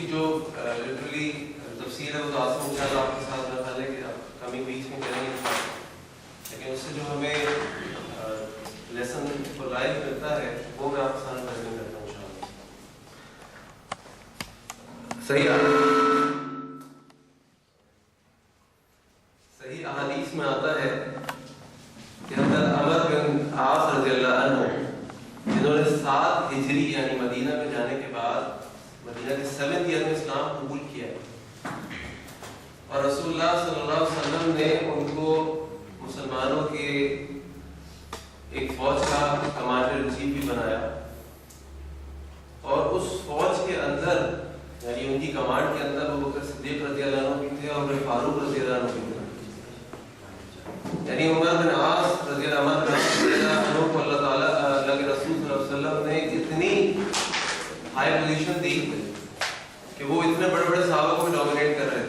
کی جو لٹرلی تفسیر ہے وہ تو آسان انشاء اللہ آپ کے ساتھ میرا خیال ہے کہ آپ کمنگ ویکس میں کریں گے، لیکن اس سے جو ہمیں لیسن کو لائف ملتا ہے وہ میں آپ کے ساتھ پریزنٹ کرتا ہوں انشاءاللہ۔ صحیح احادیث میں آتا ہے کہ حضرت عمر بن عاص رضی اللہ عنہ جنہوں نے 7 ہجری یعنی مدینہ میں جانے کے بعد مدینہ کے 7th ایئر میں اسلام قبول کیا، اور رسول اللہ صلی اللہ علیہ وسلم نے ان کو مسلمانوں کے ایک فوج کا کمانڈر ان چیف بھی بنایا، اور اس فوج کے اندر یعنی ان کی کمانڈ کے اندر ابو بکر صدیق رضی اللہ عنہ بھی تھے اور فاروق رضی اللہ عنہ بھی تھے، یعنی عمر بن عاص رضی اللہ عنہ کو اللہ تعالیٰ اللہ کے رسول صلی اللہ علیہ وسلم نے اتنی ہائی پوزیشن دی کہ وہ اتنے بڑے بڑے صحابہ کو بھی ڈومینیٹ کر رہے تھے۔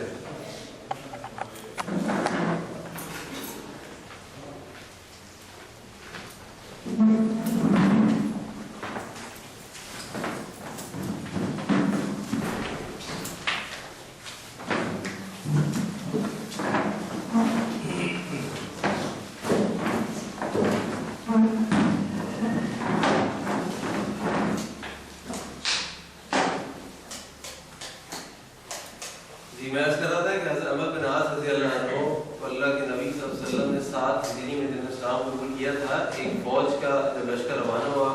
میں عرض کر رہا تھا کہ حضرت عمر بن عاص رضی اللہ عنہ کو اللہ کے نبی صلی اللہ علیہ وسلم نے 7 ہجری میں جن اسلام قبول کیا تھا، ایک فوج کا جب لشکر روانہ ہوا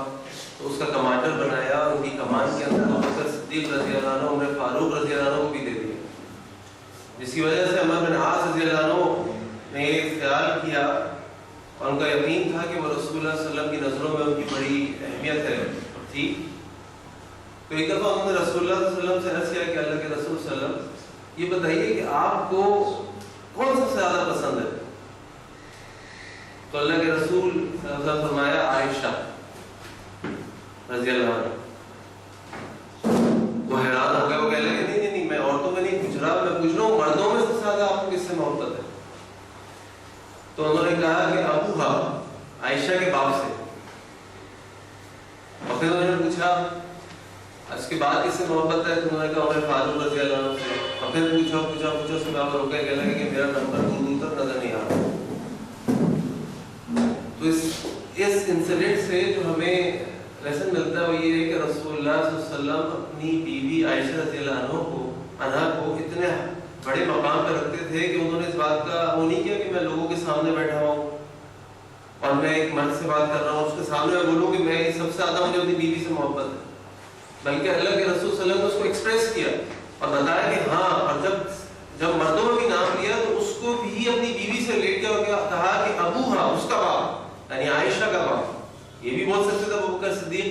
تو اس کا کمانڈر بنایا، اور ان کی کمان کے اندر ابو بکر صدیق رضی اللہ عنہ عمر فاروق رضی اللہ عنہ کو بھی دے دیا، جس کی وجہ سے عمر بن عاص رضی اللہ عنہ نے یہ خیال کیا اور ان کا یقین تھا کہ وہ رسول اللہ صلی اللہ علیہ وسلم کی نظروں میں ان کی بڑی اہمیت ہے تھی۔ تو ایک دفعہ انہوں نے رسول اللہ صلی اللہ علیہ وسلم سے عرض کیا کہ اللہ کے رسول صلی اللہ علیہ وسلم یہ بتائیے کہ آپ کو کون سب سے زیادہ پسند ہے؟ تو اللہ کے رسول صلی اللہ علیہ وسلم فرمایا عائشہ رضی اللہ عنہ۔ وہ حیران ہو گئے، وہ کہنے لگے نہیں نہیں نہیں، میں عورتوں میں نہیں پوچھ رہا، میں پوچھ رہا ہوں مردوں میں سب سے زیادہ آپ کو کس سے محبت ہے؟ تو انہوں نے کہا کہ ابوہا، عائشہ کے باپ سے۔ اور پھر انہوں نے پوچھا اس کے بعد کس سے محبت ہے؟ تو انہوں نے کہا عمر فاروق رضی اللہ عنہ سے۔ اور پھر پوچھا اس کے بعد روکے، کہنے لگے کہ میرا نمبر دور تک نظر نہیں آ رہا۔ تو اس انسیڈنٹ سے جو ہمیں لیسن ملتا ہے وہ یہ ہے کہ رسول اللہ صلی اللہ علیہ وسلم اپنی بیوی عائشہ رضی اللہ عنہ کو اتنے بڑے مقام پہ رکھتے تھے کہ انہوں نے اس بات کا وہ نہیں کیا کہ میں لوگوں کے سامنے بیٹھا ہوں اور میں ایک مرد سے بات کر رہا ہوں، اس کے سامنے میں بولوں کہ میں سب سے زیادہ مجھے اپنی بیوی سے محبت ہے، بلکہ اللہ کے رسول صلی اللہ علیہ وسلم نے اس کو ایکسپریس کیا اور بتایا کہ ہاں، اور جب مردوں میں بھی نام لیا تو اس کو بھی اپنی بیوی سے لے کے کہا کہ ابوہا، اس کا باپ یعنی عائشہ کا باپ۔ یہ بھی بول سکتے تھے ابو بکر صدیق،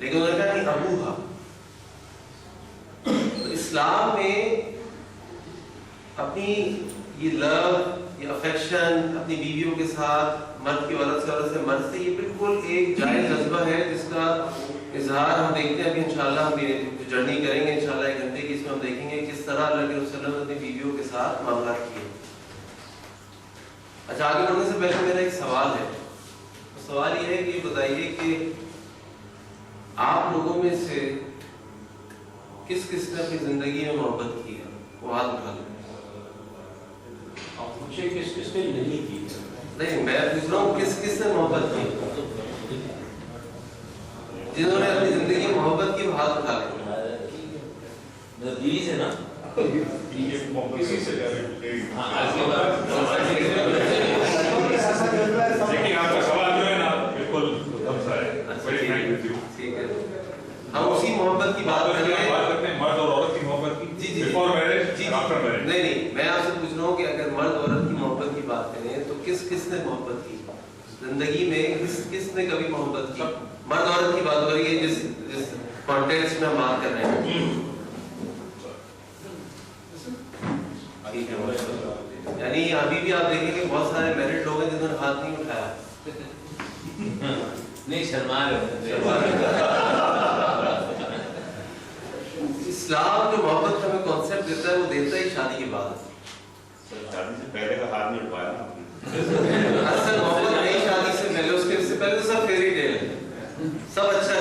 لیکن انہوں نے کہا کہ ابوہا۔ تو اسلام میں اپنی یہ لو، یہ افیکشن اپنی بیویوں کے ساتھ، مرد کی عورت سے مرد سے، یہ بالکل ایک جائز جذبہ ہے جس کا اظہار ہم دیکھتے ہیں ابھی انشاءاللہ ہم جو جرنی کریں گے انشاءاللہ 1 گھنٹے کی، اس میں ہم دیکھیں گے کس طرح اللہ کے رسول صلی اللہ علیہ وسلم نے اپنی بیویوں کے ساتھ معاملات کیے۔ اچھا، آگے بڑھنے سے پہلے میرا ایک سوال ہے، سوال یہ ہے کہ بتائیے کہ آپ لوگوں میں سے کس کس نے اپنی زندگی میں محبت کی ہے؟ وہ ہاتھ اٹھا لیں۔ آپ پوچھیں کس کس نے نہیں کی؟ نہیں، میں پوچھ رہا ہوں کس کس نے محبت کی؟ جنہوں نے اپنی زندگی میں محبت کی وہ ہاتھ اٹھا لیں۔ بیوی سے نا، کسی سے لیکن آپ کا سوال جو ہے نا بالکل ٹھیک ہے، ہم اسی محبت کی بات کر رہے ہیں، مرد اور عورت کی محبت کی۔ جی بیفور میرج، آفٹر میرج۔ نہیں، میں آپ سے پوچھ رہا ہوں کہ اگر مرد عورت کی محبت کی بات کریں تو کس کس نے محبت کی زندگی میں؟ کس نے کبھی محبت کی؟ مرد عورت کی بات ہو رہی ہے جس کانٹیکسٹ میں ہم بات کر رہے ہیں۔ یعنی ابھی بھی آپ دیکھیں کہ بہت سارے میرڈ لوگ ہیں جنہوں نے ہاتھ نہیں اٹھایا۔ نہیں، شرما رہے۔ اسلام جو محبت کا ہمیں کانسیپٹ دیتا ہے وہ دیتا ہی شادی کے بعد۔ شادی سے پہلے کا ہاتھ نہیں اٹھایا۔ اصل محبت نہیں شادی سے پہلے، اس کے سے پہلے تو سب فیری ٹیل ہے، سب اچھا ہے،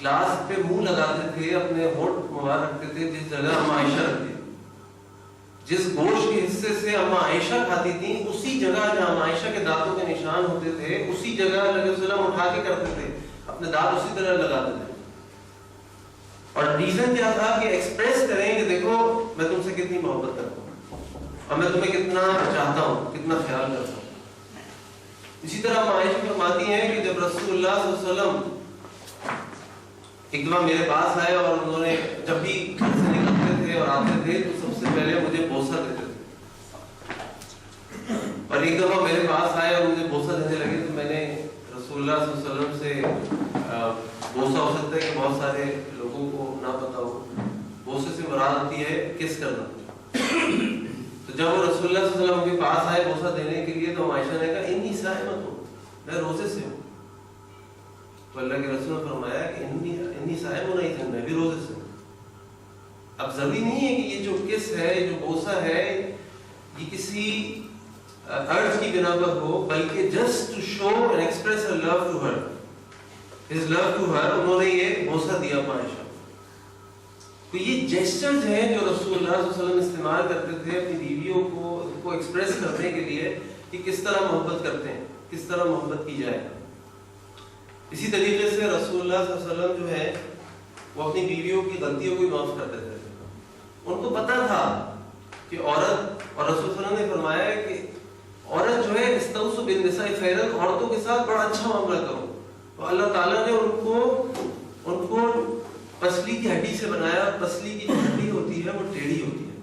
گلاس پہ منہ لگاتے تھے، اپنے ہونٹ مبارک رکھتے تھے جس جگہ اما عائشہ رکھتی، جس گوشت کے حصے سے اما عائشہ کھاتی تھیں اسی جگہ جہاں اما عائشہ کے دانتوں کے نشان ہوتے تھے اسی جگہ نبی صلی اللہ علیہ وسلم اٹھا کے کرتے تھے، اپنے دانت اسی طرح لگاتے تھے. اور ریزن کیا تھا کہ ایکسپریس کریں کہ دیکھو میں تم سے کتنی محبت کرتا ہوں اور میں تمہیں کتنا چاہتا ہوں، کتنا خیال کرتا ہوں. اسی طرح اما عائشہ فرماتی ہیں کہ جب رسول اللہ صلی اللہ علیہ وسلم ایک دفعہ میرے پاس آئے اور انہوں نے جب بھی گھر سے نکلتے تھے اور آتے تھے تو سب سے پہلے مجھے بوسہ دیتے تھے. اور ایک دفعہ میرے پاس آئے اور مجھے بوسہ دینے لگے تو میں نے رسول اللہ صلی اللہ علیہ وسلم سے بوسہ ہو سکتا ہے کہ بہت سارے لوگوں کو نہ پتا ہو، بوسے سے مراد ہوتی ہے کس کرنا. تو جب وہ رسول اللہ صلی اللہ علیہ وسلم کے پاس آئے بوسہ دینے کے لیے تو عائشہ نے کہا انی صائمۃ ہوں، میں روزے سے ہوں. تو اللہ کے رسول نے فرمایا کہ انی صائم نہیں تھا، میں بھی روزے سے ہوں. اب ضروری نہیں ہے کہ یہ جو کس ہے، جو بوسہ ہے، یہ کسی ارج کی بنا پر ہو، بلکہ just to show and express her love to her, his love to her, انہوں نے یہ بوسہ دیا عائشہ. تو یہ جیسچرز ہیں جو رسول اللہ صلی اللہ علیہ وسلم استعمال کرتے تھے اپنی بیویوں کو ایکسپریس کرنے کے لیے کہ کس طرح محبت کرتے ہیں، کس طرح محبت کی جائے. اسی طریقے سے رسول اللہ صلی اللہ علیہ وسلم جو ہے وہ اپنی بیویوں کی غلطیوں کو معاف کرتے تھے. ان کو پتا تھا کہ عورت، اور رسول صلی اللہ علیہ وسلم نے فرمایا کہ عورت جو ہے استوصوا بالنساء خیرا، عورتوں کے ساتھ بڑا اچھا معاملہ کرو. تو اللہ تعالیٰ نے ان کو پسلی کی ہڈی سے بنایا. پسلی کی جو ہڈی ہوتی ہے وہ ٹیڑھی ہوتی ہے.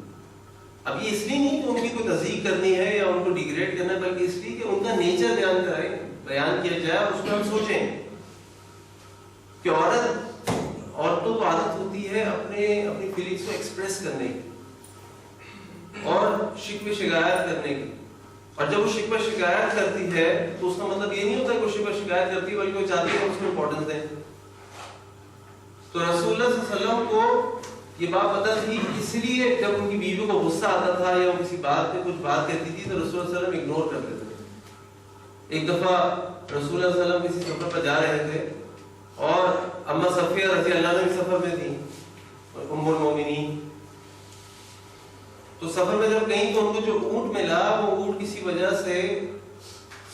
اب یہ اس لیے نہیں کہ ان کی کوئی تضحیق کرنی ہے یا ان کو ڈیگریڈ کرنا ہے، بلکہ اس لیے کہ ان کا نیچر بیان کیا جائے اور اس میں ہم سوچیں کہ عورتوں کو عادت ہوتی ہے اپنی فیلنگس کو ایکسپریس کرنے کی اور شکوے شکایت کرنے کی. اور جب وہ شکوہ شکایت کرتی ہے تو اس کا مطلب یہ نہیں ہوتا کہ وہ شکوہ شکایت کرتی ہے، بلکہ وہ چاہتی ہے کہ اس کو امپورٹنس دیں. تو رسول اللہ صلی اللہ علیہ وسلم کو یہ بات پتہ تھی، اس لیے جب ان کی بیوی کو غصہ آتا تھا یا وہ کسی بات پہ کچھ بات کہتی تھی تو رسول اللہ صلی اللہ علیہ وسلم اگنور کرتے تھے. ایک دفعہ رسول اللہ صلی اللہ علیہ وسلم کسی سفر پر جا رہے تھے اور اما صفیہ رضی اللہ عنہا بھی سفر میں تھی، ام المومنین. تو سفر میں جب گئیں تو ان کو جو اونٹ ملا وہ اونٹ کسی وجہ سے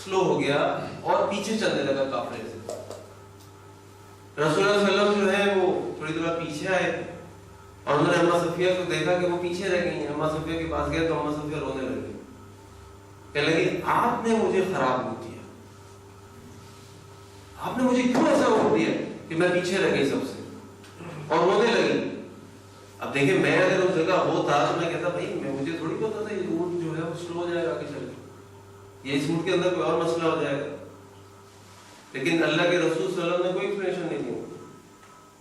سلو ہو گیا اور پیچھے چلنے لگا قافلے سے. رسول اللہ صلی اللہ علیہ وسلم جو ہے وہ تھوڑی دور پیچھے آئے اور انہوں نے اما صفیہ کو دیکھا کہ وہ پیچھے رہ گئی ہیں. اما صفیہ کے پاس گئے تو اما صفیہ رونے لگی، کہنے لگی آپ نے مجھے خراب روک دیا، آپ نے مجھے کیوں ایسا روک دیا کہ میں پیچھے رہ گئی سب سے، اور رونے لگی. اب دیکھیں میں اگر اس جگہ ہوتا تو میں کہتا بھائی مجھے تھوڑی پتا تھا یہ اونٹ جو ہے وہ سلو ہو جائے گا آگے چل کے، یہ اس اونٹ کے اندر کوئی اور مسئلہ ہو جائے گا. لیکن اللہ کے رسول صلی اللہ علیہ وسلم نے کوئی ایکسپلینیشن نہیں دی،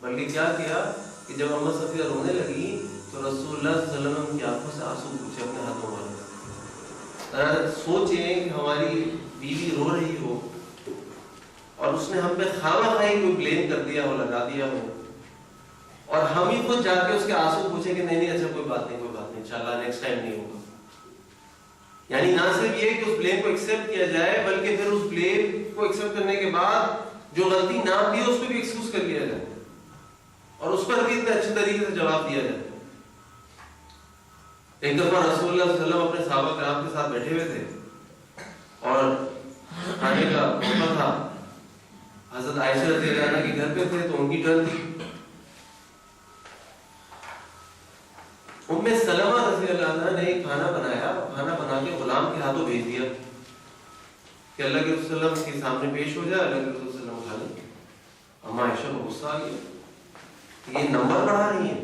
بلکہ کیا کیا کہ جب اما صفیہ رونے لگی تو رسول اللہ صلی اللہ علیہ وسلم کی آنکھوں سے آنسو پوچھے اپنے ہاتھوں والے. سوچیں کہ ہماری بیوی رو رہی ہو اور اس نے ہم پہ خواہ خواہی کوئی بلیم کر دیا ہو، لگا دیا ہو، اور ہم ہی خود جا کے اس کے آنسو پوچھیں کہ نہیں اچھا کوئی بات نہیں انشاءاللہ نیکسٹ ٹائم نہیں ہوگا. یعنی نہ صرف یہ کہ اس بلیم کو ایکسیپٹ کیا جائے بلکہ پھر اس بلیم کو ایکسیپٹ کرنے کے بعد جو غلطی نہ بھی ہے اس کو بھی ایکسکیوز کر لیا جائے اور اس پر بھی اتنے اچھے طریقے سے جواب دیا جائے. ایک دفعہ رسول اللہ صلی اللہ علیہ وسلم اپنے صحابہ کرام کے ساتھ بیٹھے ہوئے تھے اور کھانے کا موقع تھا. حضرت عائشہ رضی اللہ عنہا کے گھر پہ تھے تو ان کی ٹرن تھی. ام سلمہ رضی اللہ عنہا نے ایک کھانا بنایا، کھانا بنا کے غلام کے ہاتھوں بھیج دیا کہ اللہ کے رسول صلی اللہ علیہ وسلم کے سامنے پیش ہو جائے، اللہ کے رسول صلی اللہ علیہ وسلم کھا لیں. اما عائشہ کو غصہ آ گیا، یہ نمبر بڑھا رہی ہے،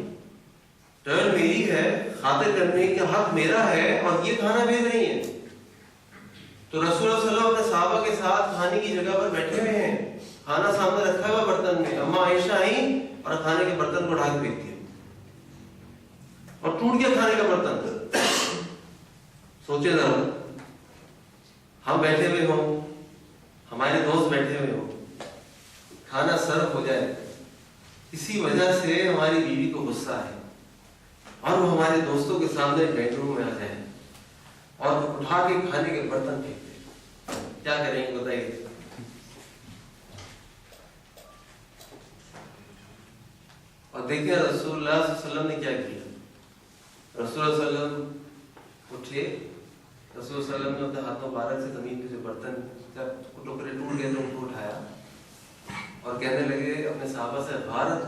ٹرن میری ہے، خاطر کرنے کا حق میرا ہے اور یہ کھانا بھیج رہی ہیں. تو رسول اللہ صلی اللہ علیہ وسلم اپنے صحابہ کے ساتھ کھانے کی جگہ پر بیٹھے ہوئے ہیں، کھانا سامنے رکھا ہوا برتن میں. اما عائشہ آئیں اور کھانے کے برتن کو اٹھا کے پھینک دیا اور ٹوٹ گیا کھانے کا برتن. سوچے ذرا، ہم بیٹھے ہوئے ہوں، ہمارے دوست بیٹھے ہوئے ہوں، کھانا سرو ہو جائے، کسی وجہ سے ہماری بیوی کو غصہ آئے اور وہ ہمارے دوستوں کے سامنے بیڈ روم میں آ جائے اور اٹھا کے کھانے کے برتن پھینک دے، کیا کریں گے بتائیے؟ اور دیکھیں رسول اللہ صلی اللہ علیہ وسلم نے کیا کیا. رسول اللہ صلی اللہ علیہ وسلم اٹھے, رسول اللہ صلی اللہ علیہ وسلم نے اپنے ہاتھوں مبارک سے زمین کے جو برتن جب ٹکڑے ٹوٹ گئے تو ان کو اٹھایا اور کہنے لگے اپنے صحابہ سے غارت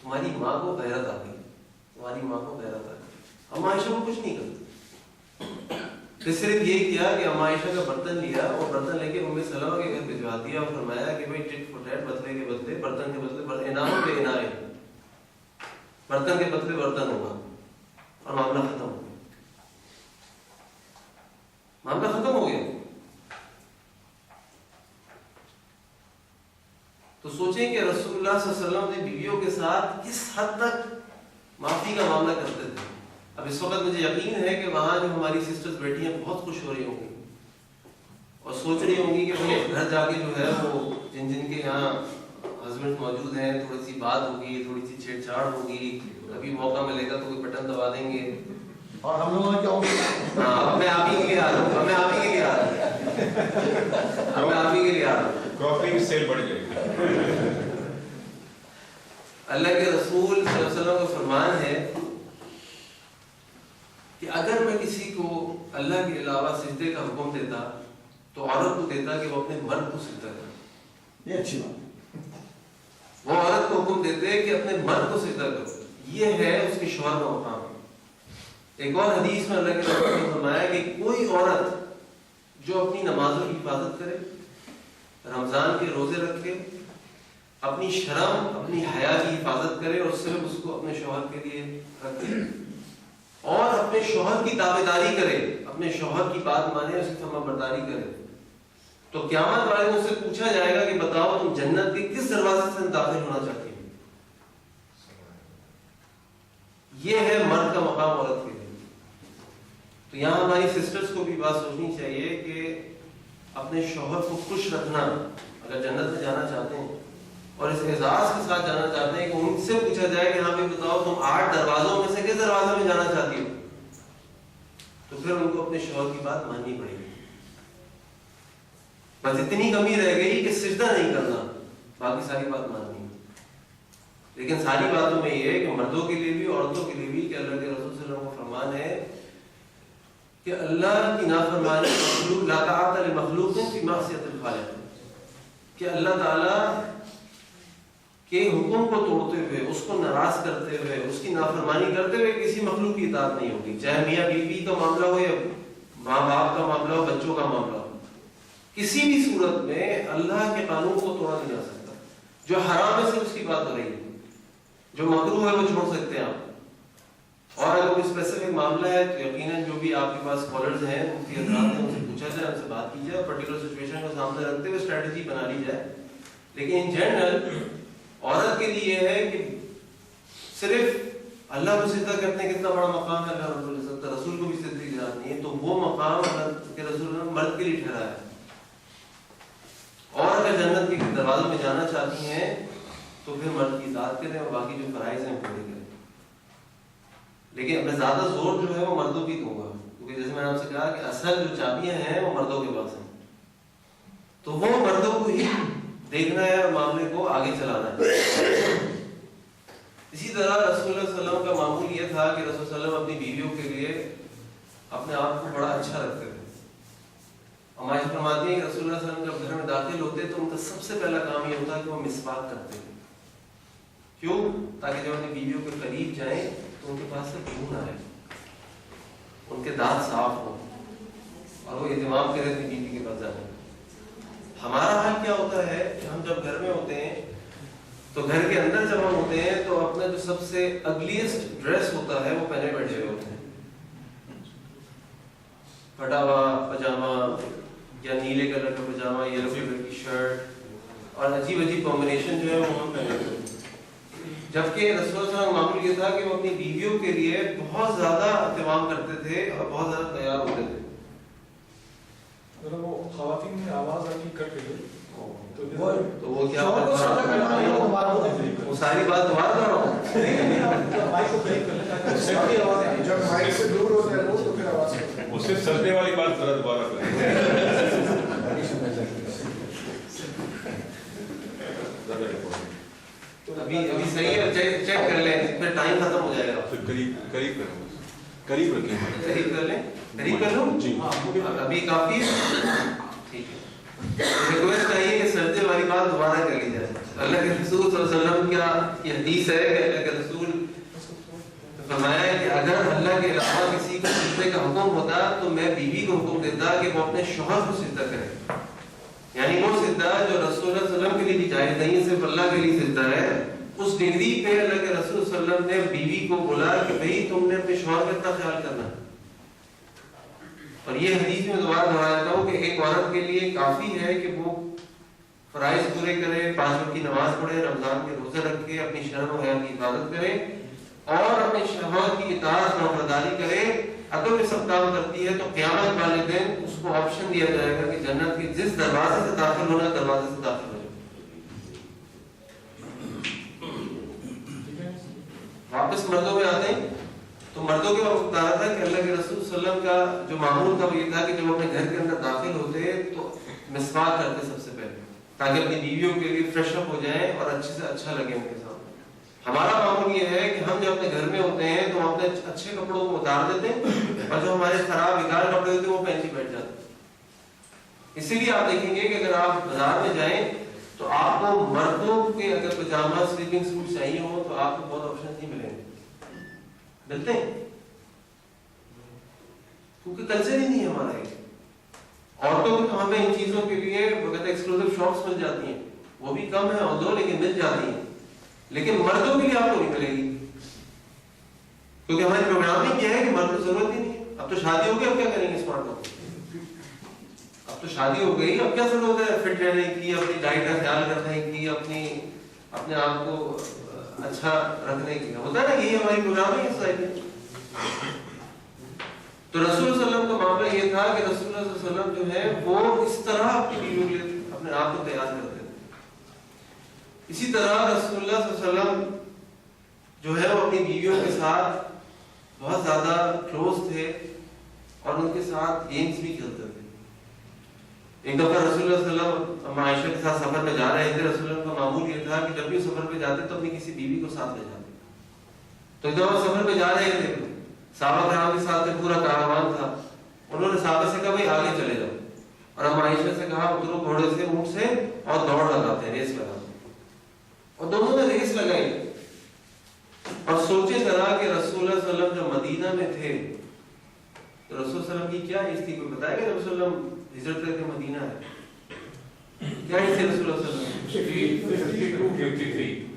تمہاری ماں کو غیرت آ گئی, تمہاری ماں کو غیرت آ گئی. اما عائشہ کو کچھ نہیں کرتی, پھر صرف یہ کیا کہ اما عائشہ کا برتن لیا اور برتن لے کے ام سلمہ کے گھر بھجوا دیا اور فرمایا کہ بھائی ٹٹ فور ٹیٹ, بدلے کے بدلے برتن کے بدلے انعام پہ انعام, برتن کے بدلے برتن ہوگا اور معاملہ ختم ہو گیا, معاملہ ختم ہو گیا. تو سوچیں کہ رسول اللہ صلی اللہ علیہ وسلم نے بیویوں کے ساتھ کس حد تک معافی کا معاملہ کرتے تھے. اب اس وقت مجھے یقین ہے کہ وہاں جو ہماری سسٹرز بیٹھی ہیں بہت خوش ہو رہی ہوں گی اور سوچ رہی ہوں گی کہ بھائی گھر جا کے جو ہے وہ جن کے یہاں ہسبینڈ موجود ہیں تھوڑی سی بات ہوگی, تھوڑی سی چھیڑ چھاڑ ہوگی, کبھی موقع ملے گا تو کوئی بٹن دبا دیں گے. اور ہم لوگوں نے کیا ہوگا, ہاں میں آپ ہی کے لیے آ رہا ہوں, میں آپ ہی کے لیے آ رہا ہوں, میں آپ ہی کے لیے آ رہا ہوں. کراکری کی سیل بڑھ گئی. اللہ کے رسول صلی اللہ علیہ وسلم کا فرمان ہے کہ اگر میں کسی کو اللہ کے علاوہ سجدے کا حکم دیتا تو عورت کو دیتا کہ وہ اپنے مرد کو سجدہ کرے. یہ اچھی بات. وہ عورت کو حکم دیتے کہ اپنے مرد کو سجدہ کرو, یہ ہے اس کے شوہر کا مقام. ایک اور حدیث میں اللہ کے رسول نے فرمایا کہ کوئی عورت جو اپنی نمازوں کی حفاظت کرے, رمضان کے روزے رکھے, اپنی شرم اپنی حیا کی حفاظت کرے اور صرف اس کو اپنے شوہر کے لیے رکھے اور اپنے شوہر کی تابعداری کرے, اپنے شوہر کی بات مانے, اس کی فرما برداری کرے, تو قیامت والے دن سے پوچھا جائے گا کہ بتاؤ تم جنت کے کس دروازے سے داخل ہونا چاہتی ہو. یہ ہے مرد کا مقام عورت کے لیے. تو یہاں ہماری سسٹرز کو بھی بات سوچنی چاہیے کہ اپنے شوہر کو خوش رکھنا اگر جنت میں جانا چاہتے ہیں اور اس اعزاز کے ساتھ جانا چاہتے ہیں کہ ان سے پوچھا جائے کہ ہاں بھی بتاؤ تم 8 دروازوں میں سے کس دروازے میں جانا چاہتی ہو, تو پھر ان کو اپنے شوہر کی بات ماننی پڑے گی. بس اتنی کمی رہ گئی کہ سجدہ نہیں کرنا, باقی ساری بات ماننی. لیکن ساری باتوں میں یہ ہے کہ مردوں کے لیے بھی عورتوں کے لیے بھی کہ اللہ کے رسول صلی اللہ علیہ وسلم کا فرمان ہے کہ اللہ کی نافرمانی مخلوق لا طاعت لمخلوق فی معصیت الخالق, کہ اللہ تعالیٰ کے حکم کو توڑتے ہوئے, اس کو ناراض کرتے ہوئے, اس کی نافرمانی کرتے ہوئے کسی مخلوق کی اطاعت نہیں ہوگی, چاہے میاں بیوی کا معاملہ ہو یا ماں باپ کا معاملہ ہو, بچوں کا معاملہ ہو. کسی بھی صورت میں اللہ کے قانون کو توڑا نہیں جا سکتا. جو حرام ہے صرف اس کی بات ہو رہی ہے, جو مکروہ ہے وہ چھوڑ سکتے ہیں آپ. اور اگر کوئی اسپیسیفک معاملہ ہے تو یقیناً جو بھی آپ کے پاس اسکالرز ہیں, مفتی حضرات ہیں, ان سے پوچھا جائے, ان سے بات کی جائے, پرٹیکولر سچویشن کو سامنے رکھتے ہوئے اسٹریٹجی بنا لی جائے. لیکن ان جنرل عورت کے لیے یہ ہے کہ صرف اللہ کو سجدہ کرنے کتنا بڑا مقام ہے, اللہ رب العزت رسول کو بھی سجدے کی ضرورت نہیں ہے, تو وہ مقام اللہ کے رسول نے مرد کے لیے ٹھہرایا ہے. اور اگر جنت کے دروازوں میں جانا چاہتی ہیں تو پھر مرد کی اطاعت کریں اور باقی جو فرائض ہیں پورے کریں. لیکن میں زیادہ زور جو ہے وہ مردوں کی دوں گا, کیونکہ جیسے میں نے آپ سے کہا کہ اصل جو چابیاں ہیں وہ مردوں کے پاس ہیں, تو وہ مردوں کو ہی دیکھنا ہے اور معاملے کو آگے چلانا ہے. اسی طرح رسول اللہ صلی اللہ علیہ وسلم کا معمول یہ تھا کہ رسول اللہ صلی اللہ علیہ وسلم اپنی بیویوں کے لیے اپنے آپ کو بڑا اچھا رکھتے تھے. ہماری فرماتی ہیں کہ رسول اللہ صلی اللہ علیہ وسلم جب گھر میں داخل ہوتے تو ان کا سب سے پہلا کام یہ ہوتا ہے کہ وہ مسواک کرتے تھے. کیوں؟ تاکہ جب اپنی بیویوں کے قریب جائیں تو ان کے پاس سے بو نہ آئے, ان کے دانت صاف ہوں اور وہ اہتمام کرے اپنی بیوی کے پاس جانے. ہمارا حال کیا ہوتا ہے کہ ہم جب گھر میں ہوتے ہیں تو گھر کے اندر جب ہم ہوتے ہیں تو اپنا جو سب سے اگلیسٹ ڈریس ہوتا ہے وہ پہنے بیٹھے ہوئے ہوتے ہیں, پھٹا ہوا پاجامہ یا نیلے کلر کا پاجامہ, یلو کلر کی شرٹ اور عجیب عجیب کمبینیشن جو ہے وہ ہم پہنے ہوئے ہیں. جبکہ رسول اللہ صلی اللہ علیہ وسلم معمول یہ تھا کہ وہ اپنی بیویوں کے لیے بہت زیادہ اہتمام کرتے تھے اور بہت زیادہ تیار ہوتے تھے. وہ خواتین میں آواز آپ کی کٹ رہی ہے تو وہ کیا وہ ساری بات دوبارہ کر رہا ہوں. جب مائک سے دور ہوتا ہے تو پھر آواز وہ صرف سجدے والی بات ذرا دوبارہ کریں. ابھی صحیح ہے, چیک کر لیں, پھر ٹائم ختم ہو جائے گا. پھر قریب قریب رکھیں. قریب کر لیں, قریب کر لوں جی ابھی کافی ہے. ٹھیک ہے, ریکویسٹ چاہیے کہ سجدے والی بات دوبارہ کر لی جائے. اللہ کے رسول صلی اللہ علیہ وسلم کا یہ حدیث ہے کہ اللہ کے رسول فرمایا ہے کہ اگر اللہ کے علاوہ کسی کو سجدے کا حکم ہوتا تو میں بیوی کو حکم دیتا کہ وہ اپنے شوہر کو سجدہ کرے. یعنی وہ سجدہ جو رسول اللہ صلی اللہ علیہ وسلم کے لیے بھی جائز نہیں ہے, صرف اللہ کے لیے سجدہ ہے, اس ڈگری پہ اللہ کے رسول صلی اللہ علیہ وسلم نے بیوی کو بولا کہ بھئی تم نے اپنے شوہر کا اتنا خیال کرنا. اور یہ حدیث میں دوبارہ دہراتا ہوں کہ ایک عورت کے لیے کافی ہے کہ وہ فرائض پورے کرے, 5 وقت کی نماز پڑھے, رمضان کے روزے رکھے, اپنی شرم و حیا کی حفاظت کرے اور اپنے شوہر کی اطاعت و فرمانبرداری کرے. اگر یہ سب کام کرتی ہے تو قیامت والے دن اس کو آپشن دیا جائے گا کہ جنت کے جس دروازے سے داخل ہونا دروازے سے داخل ہو جائے. واپس مردوں میں آتے ہیں تو مردوں کے وقت بتا رہا تھا کہ اللہ کے رسول صلی اللہ علیہ وسلم کا جو معمول تھا وہ یہ تھا کہ جب اپنے گھر کے اندر داخل ہوتے تو مسواک کرتے سب سے پہلے, تاکہ اپنی بیویوں کے لیے فریش اپ ہو جائیں اور اچھے سے اچھا لگے ان کے سامنے. ہمارا معمول یہ ہے کہ ہم جب اپنے گھر میں ہوتے ہیں تو ہم اپنے اچھے کپڑوں کو اتار دیتے ہیں اور جو ہمارے خراب بیکار کپڑے ہوتے ہیں وہ پہن کے بیٹھ جاتے ہیں. اسی لیے آپ دیکھیں گے کہ اگر آپ بازار میں جائیں تو آپ کو مردوں کے اگر پجامہ سلیپنگ سوٹ چاہیے ہو تو آپ کو بہت آپشن نہیں ملیں گے. ملتے ہیں کیونکہ کلچر ہی نہیں ہے ہمارا. عورتوں کو تو ہمیں ان چیزوں کے لیے وہ کہتے ہیں ایکسکلوسیو شاپس مل جاتی ہیں, وہ بھی کم ہے اور دو لیکن مل جاتی ہیں, لیکن مردوں کے لیے آپ کو نہیں ملے گی کیونکہ ہماری پروگرامنگ کیا ہے کہ مرد کو ضرورت ہی نہیں ہے. اب تو شادی ہو گئی, اب کیا کریں گے اسمارٹ فون, اب تو شادی ہو گئی, اب کیا ضرورت ہے فٹ رہنے کی, اپنی ڈائٹ کا خیال رکھنے کی, اپنے آپ کو اچھا رکھنے کی. ہوتا ہے نا, یہی ہماری پروگرامنگ ہے سوسائٹی. تو رسول صلی اللہ علیہ وسلم کا معاملہ یہ تھا کہ رسول اللہ صلی اللہ علیہ وسلم جو ہے وہ اس طرح اپنی بیویوں کے لیے اپنے آپ کو تیار کرتے تھے. اسی طرح رسول اللہ صلی اللہ علیہ وسلم جو ہے وہ اپنی بیویوں کے ساتھ بہت زیادہ کلوز تھے اور ان کے ساتھ گیمز بھی کھیلتے تھے. ایک دفعہ رسول اللہ صلی اللہ علیہ وسلم عائشہ کے ساتھ سفر پہ جا رہے تھے. رسول اللہ کا معمول یہ تھا کہ جب بھی سفر پہ جاتے تو اپنی کسی بیوی کو ساتھ لے جاتے. تو ایک دفعہ سفر پہ جا رہے تھے, صحابہ کرام کے ساتھ پورا کاروان تھا. انہوں نے صحابہ سے کہا بھائی آگے چلے جاؤ, اور ہم عائشہ سے کہا اترو گھوڑے سے, اونٹ سے, اور دوڑ لگاتے ہیں, ریس لگاتے ہیں. اور دونوں نے ریس لگائی. اور سوچے ذرا کہ رسول اللہ صلی اللہ علیہ وسلم جب مدینہ میں تھے تو رسول صلی اللہ علیہ وسلم کی کیا ایج تھی؟ کوئی بتائے گا؟ رسول اللہ صلی اللہ علیہ وسلم ہجرت کر کے مدینہ ہے, کیا ایج تھی رسول اللہ صلی اللہ علیہ وسلم؟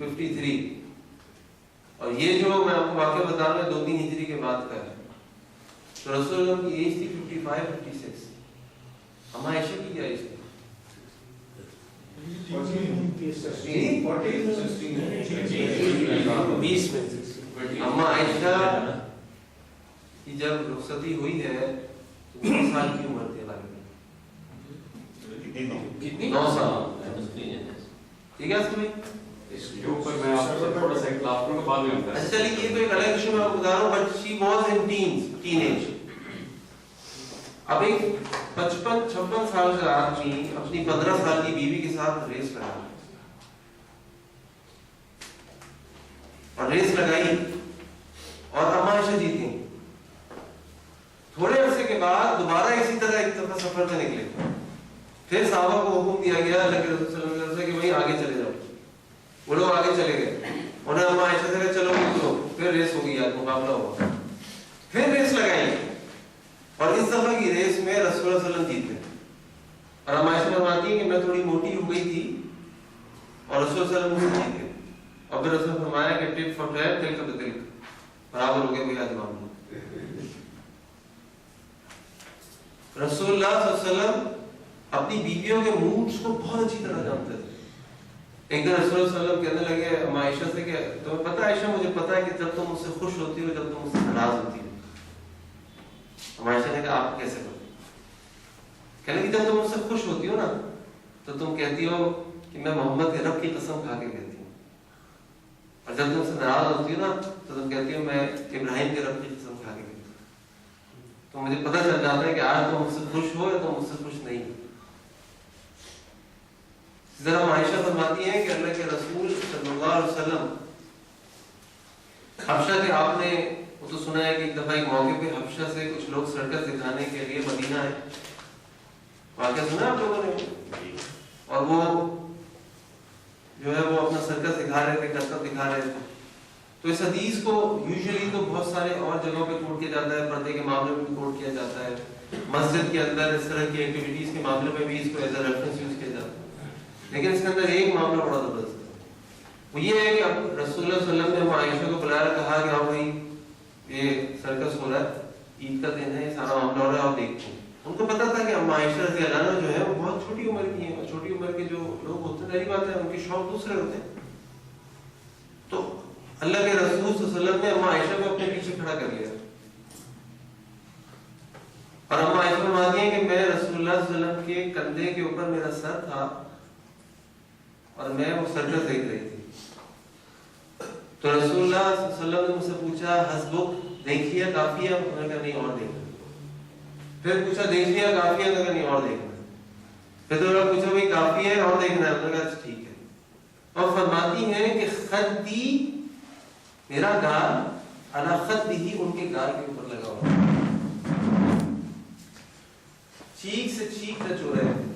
53. اور یہ جو میں آپ کو واقعہ بتا رہا ہوں 2-3 ہجری کے بعد کا ہے. تو رسول اللہ کی ایج تھی 55-56. ہم عائشہ کی کیا ایج تھی؟ 20 میں. اما عائشہ کی جب رخصتی ہوئی ہے تو 9 سال کی عمر تھی. کتنی؟ 9 سال. ٹھیک ہے سمجھ. اس کے اوپر میں آپ سے تھوڑا سا اختلاف کروں گا بعد میں ہوتا ہے. اچھا چلیے یہ تو ایک الگ ایشو میں آپ کو بتا رہا ہوں, but she was in teenage. اب ایک 55-56 سال کا آدمی اپنی 15 سال کی بیوی کے ساتھ ریس لگا, اور ریس لگائی اور اما عائشہ جیتی. تھوڑے عرصے کے بعد دوبارہ اسی طرح ایک دفعہ سفر میں نکلے. پھر صحابہ کو حکم دیا گیا اللہ کے رسول صلی اللہ علیہ وسلم سے کہ بھائی آگے چلے جاؤ. وہ لوگ آگے چلے گئے. انہوں نے اما عائشہ سے کہا چلو اترو. پھر ریس ہو گئی, آج مقابلہ ہوا. پھر ریس لگائی اور اس دفعہ کی ریس میں رسول اللہ صلی اللہ علیہ وسلم جیت گئے. اور اما عائشہ فرماتی ہے کہ میں تھوڑی موٹی ہو گئی تھی اور رسول صلی اللہ علیہ وسلم جیت گئے. اور پھر رسول فرمایا کہ ٹپ فار ٹیپ دل کا بدل برابر ہو گیا کوئی آج معاملہ. رسول اللہ صلی اللہ علیہ وسلم اپنی بیویوں کے موڈز کو بہت اچھی طرح جانتے تھے. ایک دن رسول اللہ صلی اللہ علیہ وسلم کہنے لگے اما عائشہ سے کہ تمہیں پتہ ہے عائشہ مجھے پتہ ہے کہ جب تم مجھ سے خوش ہوتی ہو جب تم مجھ سے ناراض ہوتی ہو. اما عائشہ نے کہا آپ کیسے کرو؟ کہنے کہ جب تم مجھ سے خوش ہوتی ہو نا تو تم کہتی ہو کہ میں محمد کے رب کی قسم کھا کے کہتی ہوں, اور جب تم سے ناراض ہوتی ہو نا تو تم کہتی ہو میں ابراہیم کے رب کی قسم کھا کے کہتی ہوں. تو مجھے پتہ چل جاتا ہے کہ آج تم مجھ سے خوش ہو یا تم مجھ سے خوش نہیں ہو. ذرا عائشہ فرماتی ہیں کہ اللہ کے رسول صلی اللہ علیہ وسلم حبشہ کے آپ نے وہ تو سنا ہے کہ ایک دفعہ ایک موقع پہ حبشہ سے کچھ لوگ سرکس دکھانے کے لیے مدینہ آئے. واقعہ سنا آپ لوگوں نے؟ اور وہ جو ہے وہ اپنا سرکس دکھا رہے تھے, کرتب دکھا رہے تھے. تو اس حدیث کو یوزلی تو بہت سارے اور جگہوں پہ کوٹ کیا جاتا ہے, پردے کے معاملے میں بھی کوٹ کیا جاتا ہے, مسجد کے اندر اس طرح کی ایکٹیویٹیز کے معاملے میں بھی اس کو ایز اے ریفرنس یوز کیا جاتا ہے. لیکن اس کے اندر ایک معاملہ بڑا زبردست ہے, وہ یہ ہے کہ اب رسول اللہ صلی اللہ علیہ وسلم نے عائشہ کو بلایا, کہا کہ ہاں بھائی یہ سرکس ہو رہا ہے, عید کا دن ہے, سارا معاملہ ہو رہا ہے, آپ دیکھیں. ان کو پتا تھا کہ اما عائشہ رضی اللہ عنہا جو ہے وہ بہت چھوٹی عمر کی ہیں, چھوٹی عمر کے جو لوگ ہوتے ہیں, ظاہری بات ہے ان کے شوق دوسرے ہوتے ہیں. تو اللہ کے رسول صلی اللہ علیہ وسلم نے اما عائشہ کو اپنے پیچھے کھڑا کر لیا, اور اما عائشہ فرماتی ہیں کہ میں رسول اللہ صلی اللہ علیہ وسلم کے کندھے کے اوپر میرا سر تھا اور میں وہ سرکس دیکھ رہی تھی. تو رسول اللہ صلی اللہ علیہ وسلم نے مجھ سے پوچھا حسبک, دیکھ لیا کافی ہے؟ میں نے کہا نہیں اور دیکھنا. پھر پوچھا دیکھ لیا کافی ہے؟ تو کہا نہیں اور دیکھنا. پھر دوبارہ پوچھا بھائی کافی ہے اور دیکھنا ہے؟ میں نے کہا ٹھیک ہے. اور فرماتی ہیں کہ خدی, میرا گال, علی خدی, ان کے گال کے اوپر لگا ہوا, چیک سے چیک ٹچ ہو رہے ہیں.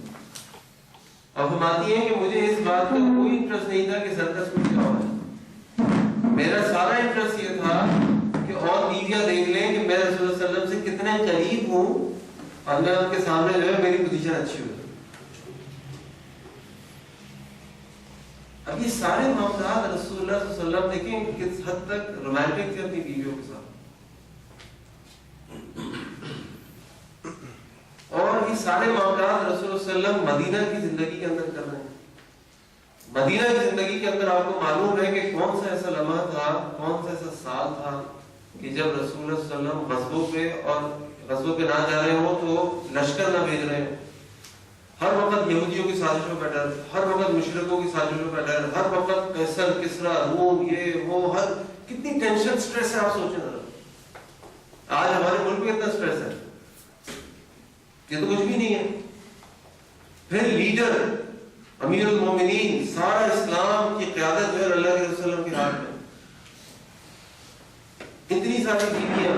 اور فرماتی ہیں کہ مجھے اس بات کا کوئی انٹرسٹ نہیں تھا کہ سرکس میں کیا ہو رہا ہے. میرا سارا انٹرسٹ یہ تھا کہ اور بیویاں دیکھ لیں کہ میں رسول اللہ صلی اللہ علیہ وسلم سے کتنے قریب ہوں اور میں ان کے سامنے جو ہے میری پوزیشن اچھی ہو. اب یہ سارے معاملات رسول اللہ صلی اللہ علیہ وسلم دیکھیں کس حد تک رومانٹک تھے اپنی بیویوں کے ساتھ. اور یہ سارے معاملات رسول اللہ صلی اللہ علیہ وسلم مدینہ کی زندگی کے اندر کر رہے ہیں. مدینہ کی زندگی کے اندر آپ کو معلوم ہے کہ کون سا ایسا لمحہ تھا, کون سا ایسا سال تھا کہ جب رسول اللہ صلی اللہ علیہ وسلم غزووں پہ اور غزووں پہ نہ جا رہے ہوں تو لشکر نہ بھیج رہے ہوں. ہر وقت یہودیوں کی سازشوں کا ڈر, ہر وقت مشرکوں کی سازشوں کا ڈر, ہر وقت قیصر, کسریٰ, روم, یہ وہ, ہر کتنی ٹینشن سٹریس ہے آپ سوچیں ذرا. آج ہمارے ملک میں اتنا سٹریس ہے, یہ تو کچھ بھی نہیں ہے. پھر لیڈر امیر المومنین, سارا اسلام کی قیادت جو ہے اللہ کے رسول کے ہاتھ میں, اتنی ساری بیویاں,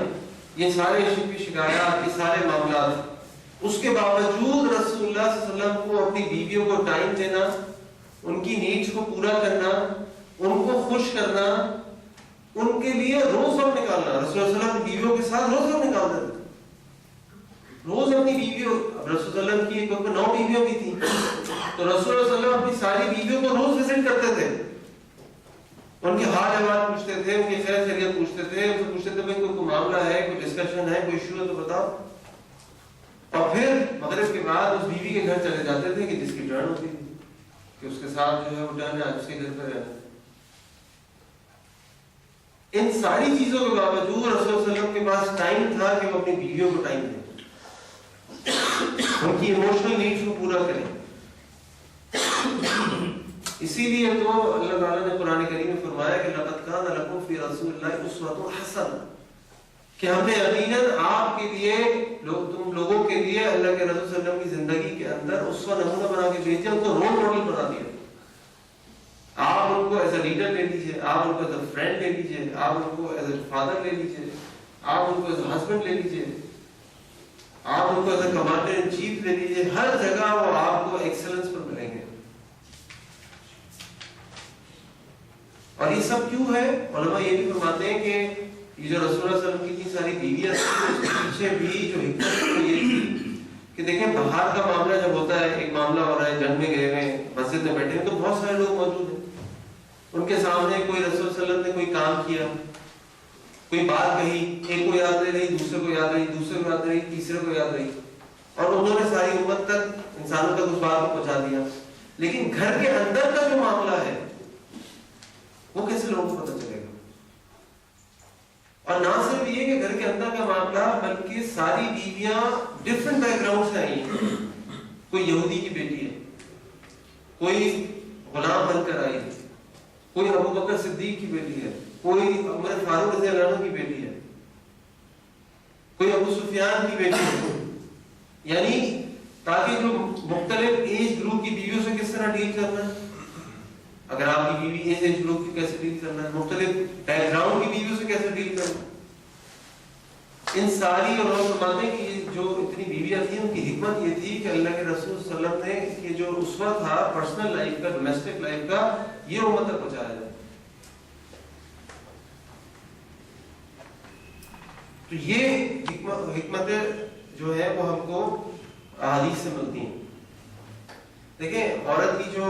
یہ سارے عشق کی شکایات, یہ سارے معاملات. اس کے باوجود رسول اللہ صلی اللہ علیہ وسلم کو اپنی بیویوں کو ٹائم دینا, ان کی نیڈز کو پورا کرنا, ان کو خوش کرنا, ان کے لیے روز وقت نکالنا. رسول اللہ صلی اللہ علیہ وسلم اپنی بیویوں کے ساتھ روز وقت نکالتے تھے, روز اپنی بیویوں. رسول اللہ علیہ وسلم کی ایک وقت 9 بیویوں بھی تھیں, تو رسول اللہ صلی اللہ علیہ وسلم اپنی ساری بیویوں کو روز وزٹ کرتے تھے, ان کے حال احوال پوچھتے تھے, ان کی خیر خیریت پوچھتے تھے, ان سے پوچھتے تھے بھائی کوئی معاملہ ہے, کوئی ڈسکشن ہے, کوئی ایشو ہے تو بتاؤ. اور پھر مغرب کے بعد اس بیوی کے گھر چلے جاتے تھے کہ جس کی ٹرن ہوتی تھی کہ اس کے ساتھ جو ہے وہ ٹرن ہے, اس کے گھر پہ رہنا. ان ساری چیزوں کے باوجود رسول اللہ صلی اللہ علیہ وسلم کے پاس ٹائم تھا کہ وہ اپنی بیویوں کو ٹائم دیں, ان کی ایموشنل نیڈز کو پورا کریں. اسی لیے تو اللہ تعالیٰ نے قرآن کریم میں فرمایا کہ لقد کان لکم فی رسول اللہ اسوۃ حسنہ, کہ ہم نے یقیناً آپ کے لیے, تم لوگوں کے لیے اللہ کے رسول صلی اللہ علیہ وسلم کی زندگی کے اندر اسوہ نمونہ بنا کے بھیجا, ان کو رول ماڈل بنا دیا. آپ ان کو ایز اے لیڈر لے لیجیے, آپ ان کو ایز اے فرینڈ لے لیجیے, آپ ان کو ایز اے فادر لے لیجیے, آپ ان کو ایز اے ہسبینڈ لے لیجیے, آپ ان کو as a commander in chief لے لیجیے. ہر جگہ وہ آپ کو ایکسلنس پر ملیں گے. اور یہ سب کیوں ہے؟ علماء یہ بھی فرماتے ہیں کہ یہ جو رسول اللہ صلی اللہ علیہ وسلم کی اتنی ساری بیویاں تھیں, اس کے پیچھے بھی جو حکمت یہ تھی کہ دیکھیں باہر کا معاملہ جب ہوتا ہے, ایک معاملہ ہو رہا ہے, جنگ میں گئے ہیں, مسجد میں بیٹھے ہیں, تو بہت سارے لوگ موجود ہیں, ان کے سامنے کوئی رسول صلی اللہ علیہ وسلم نے کوئی کام کیا, کوئی بات کہی, ایک کو یاد رہی, دوسرے کو یاد رہی, دوسرے کو یاد رہی, تیسرے کو یاد رہی, اور انہوں نے ساری امت تک, انسانوں تک اس بات کو پہنچا دیا. لیکن گھر کے اندر کا جو معاملہ ہے وہ کیسے لوگوں کو پتہ چلے گا؟ اور نہ صرف یہ کہ گھر کے اندر کا معاملہ, بلکہ ساری بیویاں ڈفرنٹ بیک گراؤنڈ سے آئی ہیں. کوئی یہودی کی بیٹی ہے, کوئی غلام بن کر آئی ہے, کوئی ابو بکر صدیق کی بیٹی ہے, کوئی عمر فاروق رضی اللہ عنہ کی بیٹی ہے, کوئی ابو سفیان کی بیٹی ہے. یعنی تاکہ جو مختلف ایج گروپ کی بیویوں سے کس طرح ڈیل کرنا ہے، اگر آپ کی بیوی ایج گروپ کی کیسے ڈیل کرنا ہے، مختلف بیک گراؤنڈ کی بیویوں سے کیسے ڈیل کرنا ہے، ان ساری اور فرماتے ہیں کہ جو اتنی بیویاں تھیں ان کی حکمت یہ تھی کہ اللہ کے رسول صلی اللہ علیہ وسلم نے یہ جو اسوہ تھا پرسنل لائف کا، ڈومیسٹک لائف کا، یہ امت تک پہنچایا جائے. تو یہ حکمتیں جو ہے وہ ہم کو احادیث سے ملتی ہیں. دیکھیں عورت کی جو